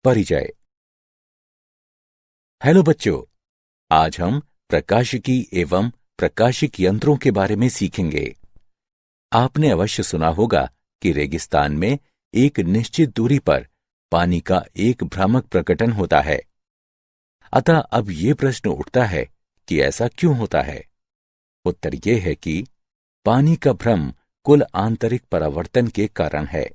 परिचय। हेलो बच्चों, आज हम प्रकाशिकी एवं प्रकाशिक यंत्रों के बारे में सीखेंगे। आपने अवश्य सुना होगा कि रेगिस्तान में एक निश्चित दूरी पर पानी का एक भ्रामक प्रकटन होता है। अतः अब ये प्रश्न उठता है कि ऐसा क्यों होता है। उत्तर यह है कि पानी का भ्रम कुल आंतरिक परावर्तन के कारण है।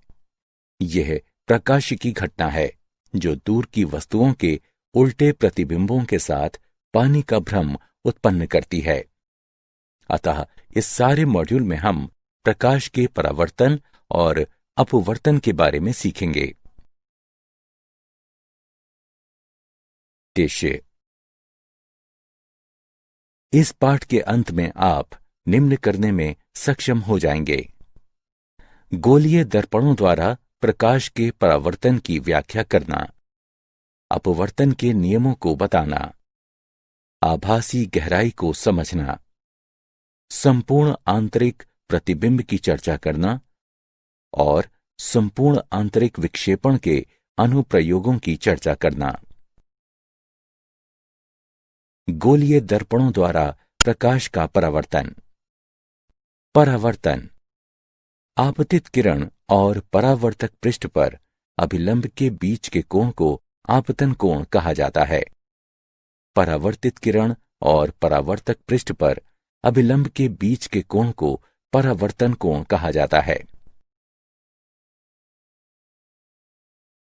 यह प्रकाशिकी घटना है जो दूर की वस्तुओं के उल्टे प्रतिबिंबों के साथ पानी का भ्रम उत्पन्न करती है। अतः इस सारे मॉड्यूल में हम प्रकाश के परावर्तन और अपवर्तन के बारे में सीखेंगे। उद्देश्य। इस पाठ के अंत में आप निम्न करने में सक्षम हो जाएंगे: गोलीय दर्पणों द्वारा प्रकाश के परावर्तन की व्याख्या करना, अपवर्तन के नियमों को बताना, आभासी गहराई को समझना, संपूर्ण आंतरिक प्रतिबिंब की चर्चा करना और संपूर्ण आंतरिक विक्षेपण के अनुप्रयोगों की चर्चा करना। गोलीय दर्पणों द्वारा प्रकाश का परावर्तन। परावर्तन आपतित किरण और परावर्तक पृष्ठ पर अभिलंब के बीच के कोण को आपतन कोण कहा जाता है। परावर्तित किरण और परावर्तक पृष्ठ पर अभिलंब के बीच के कोण को परावर्तन कोण कहा जाता है।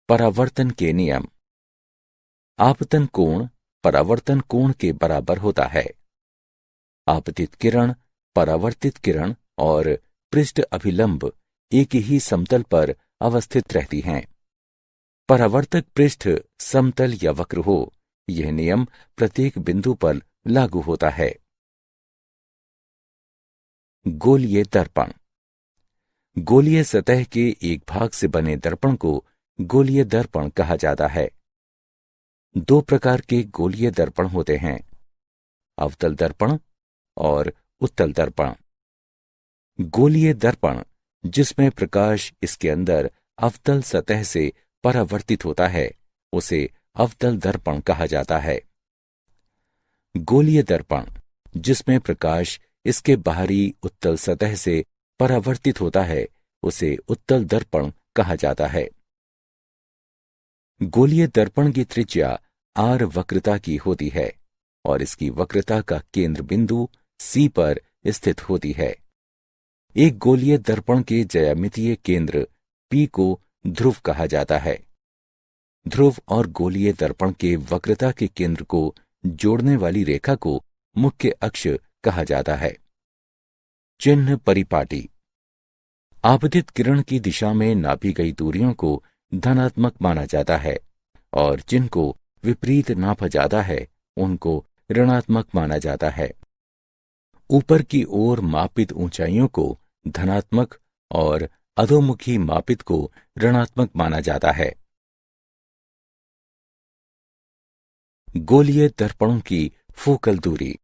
परावर्तन के नियम। आपतन कोण परावर्तन कोण के बराबर होता है। आपतित किरण, परावर्तित किरण और पृष्ठ अभिलंब एक ही समतल पर अवस्थित रहती हैं। परावर्तक पृष्ठ समतल या वक्र हो, यह नियम प्रत्येक बिंदु पर लागू होता है। गोलीय दर्पण। गोलीय सतह के एक भाग से बने दर्पण को गोलीय दर्पण कहा जाता है। दो प्रकार के गोलीय दर्पण होते हैं: अवतल दर्पण और उत्तल दर्पण। गोलीय दर्पण जिसमें प्रकाश इसके अंदर अवतल सतह से परावर्तित होता है, उसे अवतल दर्पण कहा जाता है। गोलीय दर्पण जिसमें प्रकाश इसके बाहरी उत्तल सतह से परावर्तित होता है, उसे उत्तल दर्पण कहा जाता है। गोलीय दर्पण की त्रिज्या r वक्रता की होती है और इसकी वक्रता का केंद्र बिंदु C पर स्थित होती है। एक गोलीय दर्पण के ज्यामितीय केंद्र P को ध्रुव कहा जाता है। ध्रुव और गोलीय दर्पण के वक्रता के केंद्र को जोड़ने वाली रेखा को मुख्य अक्ष कहा जाता है। चिन्ह परिपाटी। आपतित किरण की दिशा में नापी गई दूरियों को धनात्मक माना जाता है और जिनको विपरीत नापा जाता है उनको ऋणात्मक माना जाता है। ऊपर की ओर मापित ऊंचाइयों को धनात्मक और अधोमुखी मापित को ऋणात्मक माना जाता है। गोलीय दर्पणों की फोकल दूरी।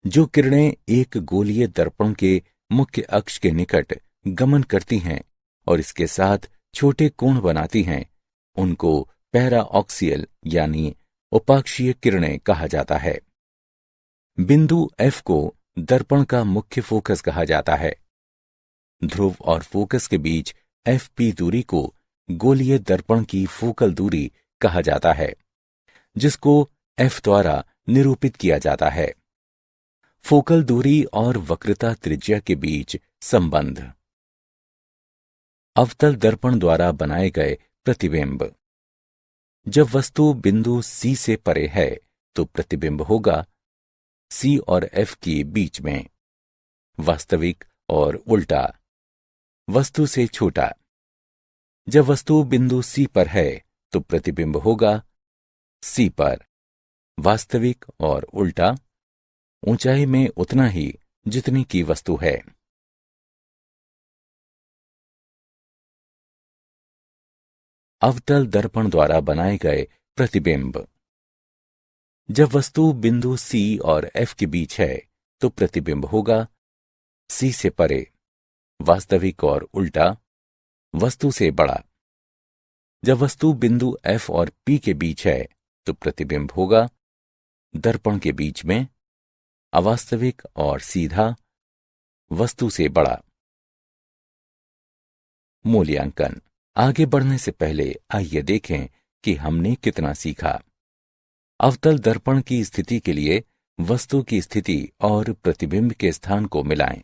जो किरणें एक गोलीय दर्पण के मुख्य अक्ष के निकट गमन करती हैं और इसके साथ छोटे कोण बनाती हैं, उनको पैराऑक्सियल यानी उपाक्षीय किरणें कहा जाता है। बिंदु F को दर्पण का मुख्य फोकस कहा जाता है। ध्रुव और फोकस के बीच FP दूरी को गोलीय दर्पण की फोकल दूरी कहा जाता है, जिसको F द्वारा निरूपित किया जाता है। फोकल दूरी और वक्रता त्रिज्या के बीच संबंध। अवतल दर्पण द्वारा बनाए गए प्रतिबिंब। जब वस्तु बिंदु C से परे है तो प्रतिबिंब होगा C और F के बीच में, वास्तविक और उल्टा, वस्तु से छोटा। जब वस्तु बिंदु C पर है तो प्रतिबिंब होगा C पर, वास्तविक और उल्टा, ऊंचाई में उतना ही जितनी की वस्तु है। अवतल दर्पण द्वारा बनाए गए प्रतिबिंब। जब वस्तु बिंदु C और F के बीच है तो प्रतिबिंब होगा C से परे, वास्तविक और उल्टा, वस्तु से बड़ा। जब वस्तु बिंदु F और P के बीच है तो प्रतिबिंब होगा दर्पण के बीच में, अवास्तविक और सीधा, वस्तु से बड़ा। मूल्यांकन। आगे बढ़ने से पहले आइए देखें कि हमने कितना सीखा। अवतल दर्पण की स्थिति के लिए वस्तु की स्थिति और प्रतिबिंब के स्थान को मिलाएं।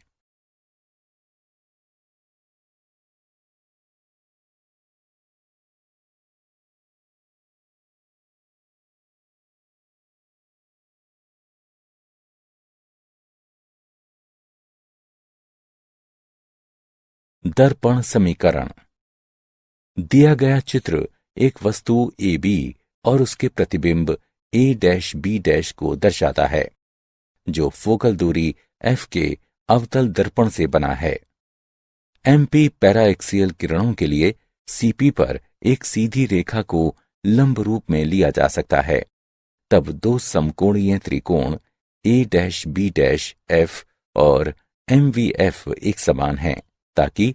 दर्पण समीकरण। दिया गया चित्र एक वस्तु ए बी और उसके प्रतिबिंब ए डैश बी डैश को दर्शाता है, जो फोकल दूरी F के अवतल दर्पण से बना है। MP पैराएक्सियल किरणों के लिए CP पर एक सीधी रेखा को लंब रूप में लिया जा सकता है। तब दो समकोणीय त्रिकोण A dash B dash F और MVF एक समान हैं, ताकि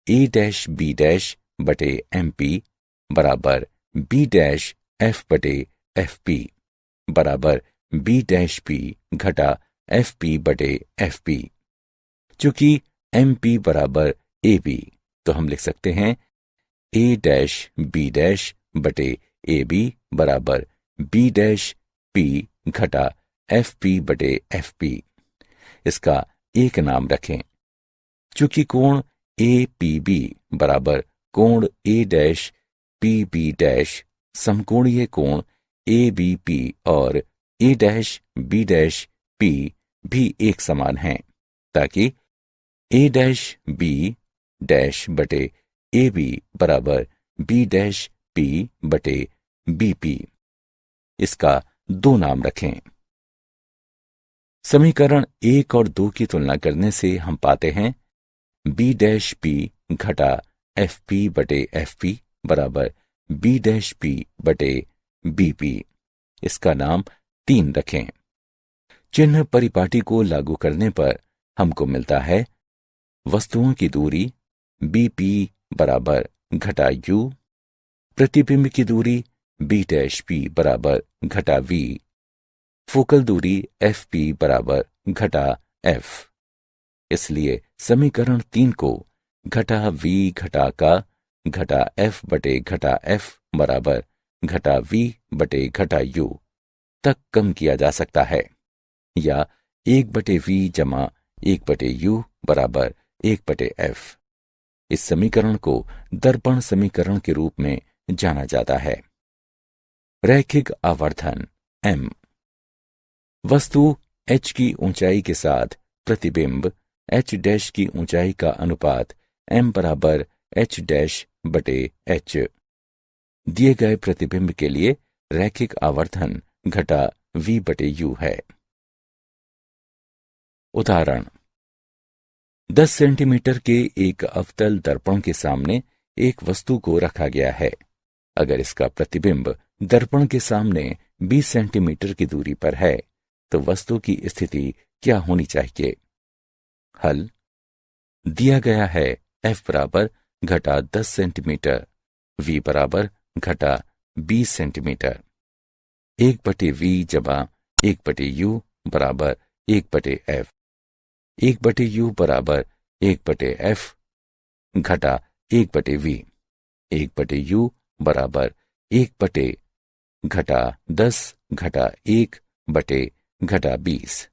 A डैश B डैश बटे MP बराबर B डैश F बटे FP बराबर B डैश P घटा FP बटे FP। चूंकि MP बराबर AB, तो हम लिख सकते हैं A डैश B डैश बटे AB बराबर B डैश P घटा FP बटे FP। इसका एक नाम रखें। चूंकि कोण APB बराबर कोण A डैश PB डैश समकोणीय कोण ABP और A dash B dash P भी एक समान हैं, ताकि A डैश B डैश बटे AB बराबर B डैश P बटे BP। इसका दो नाम रखें। समीकरण 1 और 2 की तुलना करने से हम पाते हैं B डैश P घटा FP बटे FP बराबर B डैश P बटे BP। इसका नाम 3 रखें। चिन्ह परिपाटी को लागू करने पर हमको मिलता है वस्तुओं की दूरी BP बराबर घटा U, प्रतिबिंब की दूरी B डैश P बराबर घटा V, फोकल दूरी FP बराबर घटा F। इसलिए समीकरण 3 को घटा V घटा का घटा F बटे घटा F बराबर घटा V बटे घटा U तक कम किया जा सकता है, या 1 बटे V जमा 1 बटे U बराबर 1 बटे F। इस समीकरण को दर्पण समीकरण के रूप में जाना जाता है। रैखिक आवर्धन M। वस्तु h की ऊंचाई के साथ प्रतिबिंब h डैश की ऊंचाई का अनुपात m बराबर h डैश बटे h। दिए गए प्रतिबिंब के लिए रैखिक आवर्धन घटा v बटे u है। उदाहरण। 10 सेंटीमीटर के एक अवतल दर्पण के सामने एक वस्तु को रखा गया है। अगर इसका प्रतिबिंब दर्पण के सामने 20 सेंटीमीटर की दूरी पर है, तो वस्तु की स्थिति क्या होनी चाहिए? हल। दिया गया है F बराबर घटा 10 सेंटीमीटर, V बराबर घटा 20 सेंटीमीटर। 1 बटे V जमा 1 बटे U बराबर 1 बटे F। 1 बटे U बराबर 1 बटे F घटा 1 बटे V। 1 बटे U बराबर 1 बटे घटा 10 घटा 1 बटे घटा 20।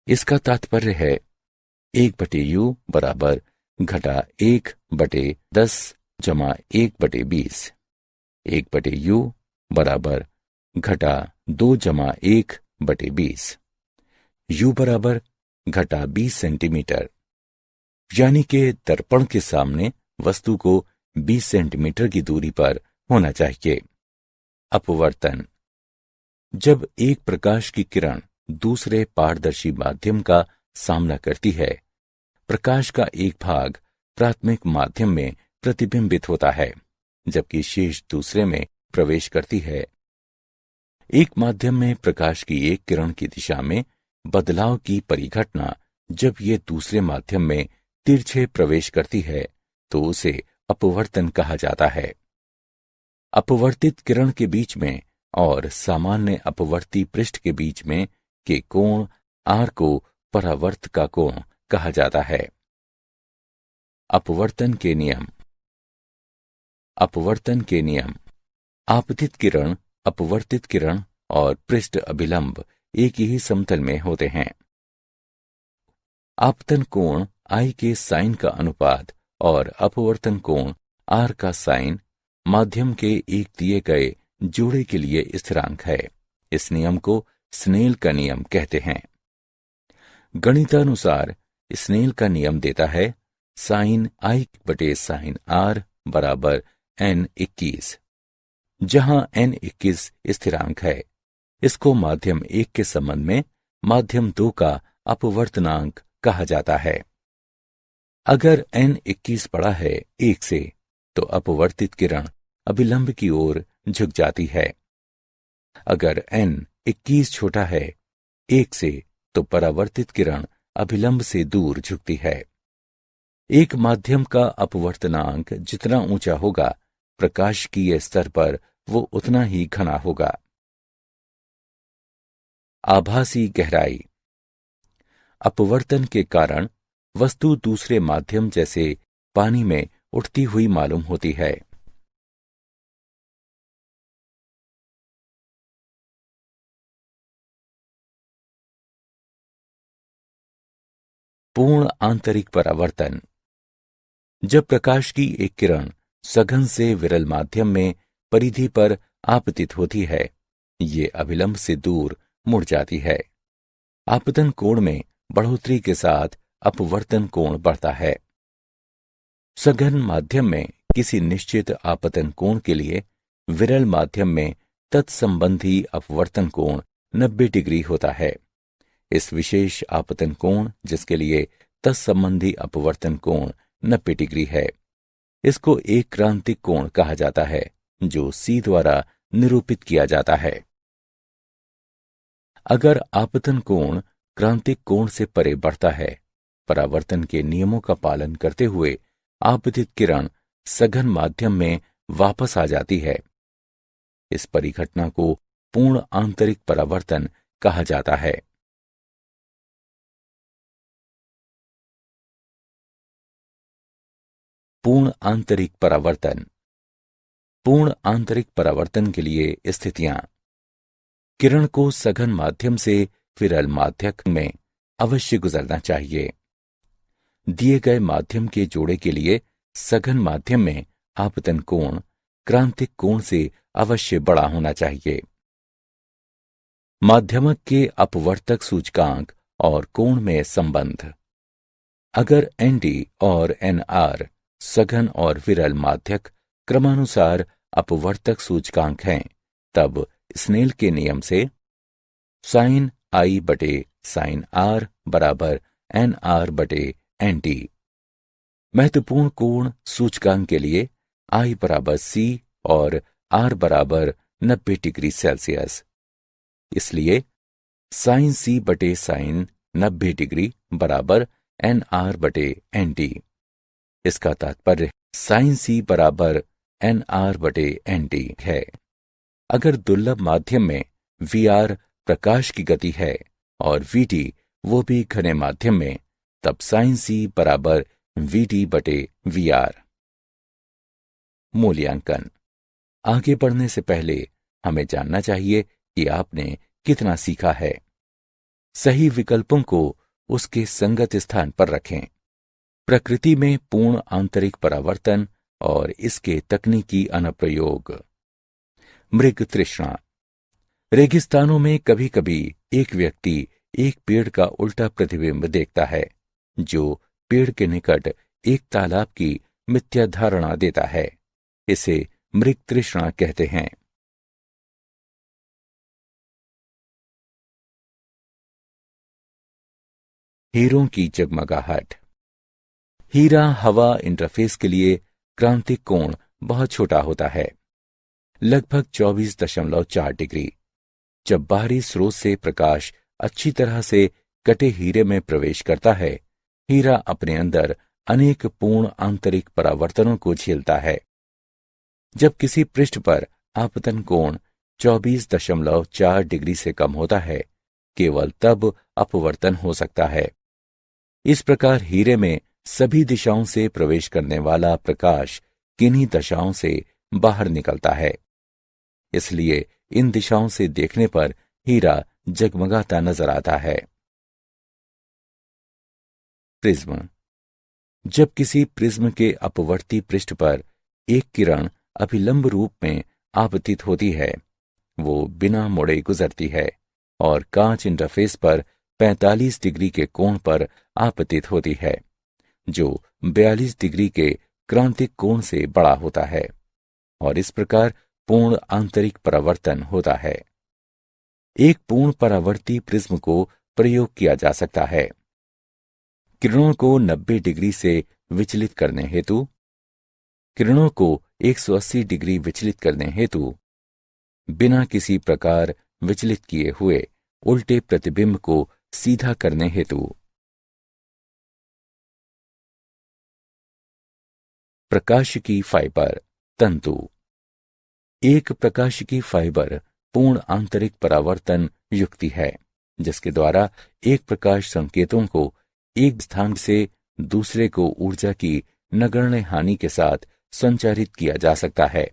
इसका तात्पर्य है 1 बटे U बराबर घटा 1 बटे 10 जमा 1 बटे 20। 1 बटे U बराबर घटा 2 जमा 1 बटे 20। U बराबर घटा 20 सेंटीमीटर, यानी कि दर्पण के सामने वस्तु को 20 सेंटीमीटर की दूरी पर होना चाहिए। अपवर्तन। जब एक प्रकाश की किरण दूसरे पारदर्शी माध्यम का सामना करती है, प्रकाश का एक भाग प्राथमिक माध्यम में प्रतिबिंबित होता है, जबकि शेष दूसरे में प्रवेश करती है। एक माध्यम में प्रकाश की एक किरण की दिशा में बदलाव की परिघटना जब ये दूसरे माध्यम में तिरछे प्रवेश करती है, तो उसे अपवर्तन कहा जाता है। अपवर्तित किरण के बीच में और सामान्य अपवर्ती पृष्ठ के बीच में के कोण R को परावर्त का कोण कहा जाता है। अपवर्तन के नियम। अपवर्तन के नियम। आपतित किरण, अपवर्तित किरण और पृष्ठ अभिलंब एक ही समतल में होते हैं। आपतन कोण I के साइन का अनुपात और अपवर्तन कोण R का साइन माध्यम के एक दिए गए जोड़े के लिए स्थिरांक है। इस नियम को स्नेल का नियम कहते हैं। गणितानुसार स्नेल का नियम देता है साइन I बटे साइन R बराबर n21, जहां n21 स्थिरांक है। इसको माध्यम 1 के संबंध में माध्यम 2 का अपवर्तनांक कहा जाता है। अगर n21 बड़ा है 1 से तो अपवर्तित किरण अभिलंब की ओर झुक जाती है। अगर n21 छोटा है 1 से तो परावर्तित किरण अभिलंब से दूर झुकती है। एक माध्यम का अपवर्तनांक जितना ऊंचा होगा, प्रकाशिकीय स्तर पर वो उतना ही घना होगा। आभासी गहराई। अपवर्तन के कारण वस्तु दूसरे माध्यम जैसे पानी में उठती हुई मालूम होती है। पूर्ण आंतरिक परावर्तन। जब प्रकाश की एक किरण सघन से विरल माध्यम में परिधि पर आपतित होती है, ये अभिलंब से दूर मुड़ जाती है। आपतन कोण में बढ़ोतरी के साथ अपवर्तन कोण बढ़ता है। सघन माध्यम में किसी निश्चित आपतन कोण के लिए विरल माध्यम में तत्संबंधी अपवर्तन कोण 90 डिग्री होता है। इस विशेष आपतन कोण जिसके लिए तत्संबंधी अपवर्तन कोण 90 डिग्री है, इसको एक क्रांतिक कोण कहा जाता है, जो C द्वारा निरूपित किया जाता है। अगर आपतन कोण क्रांतिक कोण से परे बढ़ता है, परावर्तन के नियमों का पालन करते हुए आपतित किरण सघन माध्यम में वापस आ जाती है। इस परिघटना को पूर्ण आंतरिक परावर्तन कहा जाता है। पूर्ण आंतरिक परावर्तन। पूर्ण आंतरिक परावर्तन के लिए स्थितियां। किरण को सघन माध्यम से विरल माध्यम में अवश्य गुजरना चाहिए। दिए गए माध्यम के जोड़े के लिए सघन माध्यम में आपतन कोण क्रांतिक कोण से अवश्य बड़ा होना चाहिए। माध्यमक के अपवर्तक सूचकांक और कोण में संबंध। अगर ND और NR सघन और विरल माध्यक क्रमानुसार अपवर्तक सूचकांक हैं, तब स्नेल के नियम से साइन I बटे साइन R बराबर NR बटे ND। महत्वपूर्ण कोण सूचकांक के लिए I बराबर C और R बराबर 90 डिग्री सेल्सियस। इसलिए साइन C बटे साइन 90 डिग्री बराबर NR बटे ND। इसका तात्पर्य साइन C बराबर NR बटे ND है। अगर दुर्लभ माध्यम में VR प्रकाश की गति है और VD वो भी घने माध्यम में, तब साइन C बराबर VD बटे VR। मूल्यांकन। आगे बढ़ने से पहले हमें जानना चाहिए कि आपने कितना सीखा है। सही विकल्पों को उसके संगत स्थान पर रखें। प्रकृति में पूर्ण आंतरिक परावर्तन और इसके तकनीकी अनुप्रयोग। मृग तृष्णा। रेगिस्तानों में कभी कभी एक व्यक्ति एक पेड़ का उल्टा प्रतिबिंब देखता है, जो पेड़ के निकट एक तालाब की मिथ्या धारणा देता है। इसे मृग तृष्णा कहते हैं। हीरों की जगमगाहट। हीरा हवा इंटरफेस के लिए क्रांतिक कोण बहुत छोटा होता है, लगभग 24.4 डिग्री। जब बाहरी स्रोत से प्रकाश अच्छी तरह से कटे हीरे में प्रवेश करता है, हीरा अपने अंदर अनेक पूर्ण आंतरिक परावर्तनों को झेलता है। जब किसी पृष्ठ पर आपतन कोण 24.4 डिग्री से कम होता है, केवल तब अपवर्तन हो सकता है। इस प्रकार हीरे में सभी दिशाओं से प्रवेश करने वाला प्रकाश किन्हीं दशाओं से बाहर निकलता है। इसलिए इन दिशाओं से देखने पर हीरा जगमगाता नजर आता है। प्रिज्म। जब किसी प्रिज्म के अपवर्ती पृष्ठ पर एक किरण अभिलंब रूप में आपतित होती है, वो बिना मुड़े गुजरती है और कांच इंटरफेस पर 45 डिग्री के कोण पर आपतित होती है, जो 42 डिग्री के क्रांतिक कोण से बड़ा होता है, और इस प्रकार पूर्ण आंतरिक परावर्तन होता है। एक पूर्ण परावर्ती प्रिज्म को प्रयोग किया जा सकता है। किरणों को 90 डिग्री से विचलित करने हेतु 180 डिग्री विचलित करने हेतु बिना किसी प्रकार विचलित किए हुए उल्टे प्रतिबिंब को सीधा करने हेतु प्रकाशिकी फाइबर तंतु। एक प्रकाशिकी फाइबर पूर्ण आंतरिक परावर्तन युक्ति है, जिसके द्वारा एक प्रकाश संकेतों को एक स्थान से दूसरे को ऊर्जा की नगण्य हानि के साथ संचारित किया जा सकता है।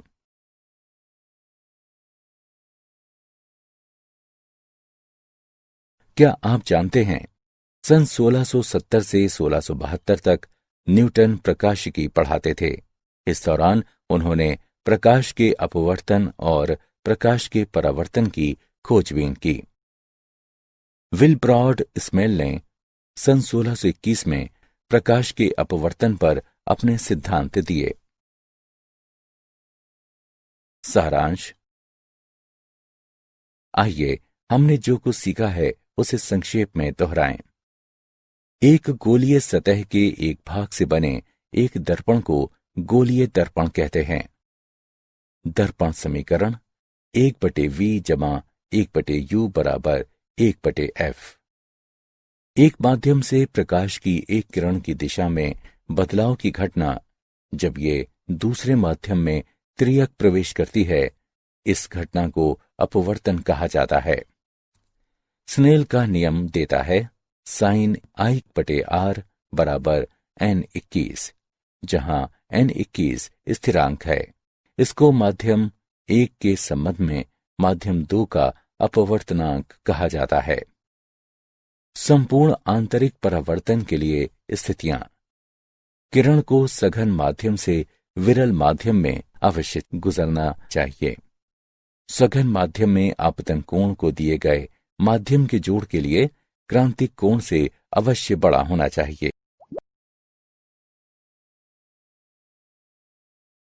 क्या आप जानते हैं, सन 1670 से 1672 तक न्यूटन प्रकाशिकी पढ़ाते थे। इस दौरान उन्होंने प्रकाश के अपवर्तन और प्रकाश के परावर्तन की खोजबीन की। विलब्रॉड स्मेल ने सन 1621 में प्रकाश के अपवर्तन पर अपने सिद्धांत दिए। सारांश। आइए हमने जो कुछ सीखा है उसे संक्षेप में दोहराएं। एक गोलीय सतह के एक भाग से बने एक दर्पण को गोलीय दर्पण कहते हैं। दर्पण समीकरण 1/v जमा 1/u बराबर 1/f। एक माध्यम से प्रकाश की एक किरण की दिशा में बदलाव की घटना जब ये दूसरे माध्यम में त्रियक प्रवेश करती है, इस घटना को अपवर्तन कहा जाता है। स्नेल का नियम देता है sin I/r बराबर n21, जहां n21 स्थिरांक है। इसको माध्यम 1 के संबंध में माध्यम 2 का अपवर्तनांक कहा जाता है। संपूर्ण आंतरिक परावर्तन के लिए स्थितियां। किरण को सघन माध्यम से विरल माध्यम में अवश्य गुजरना चाहिए। सघन माध्यम में आपतन कोण को दिए गए माध्यम के जोड़ के लिए क्रांतिक कोण से अवश्य बड़ा होना चाहिए।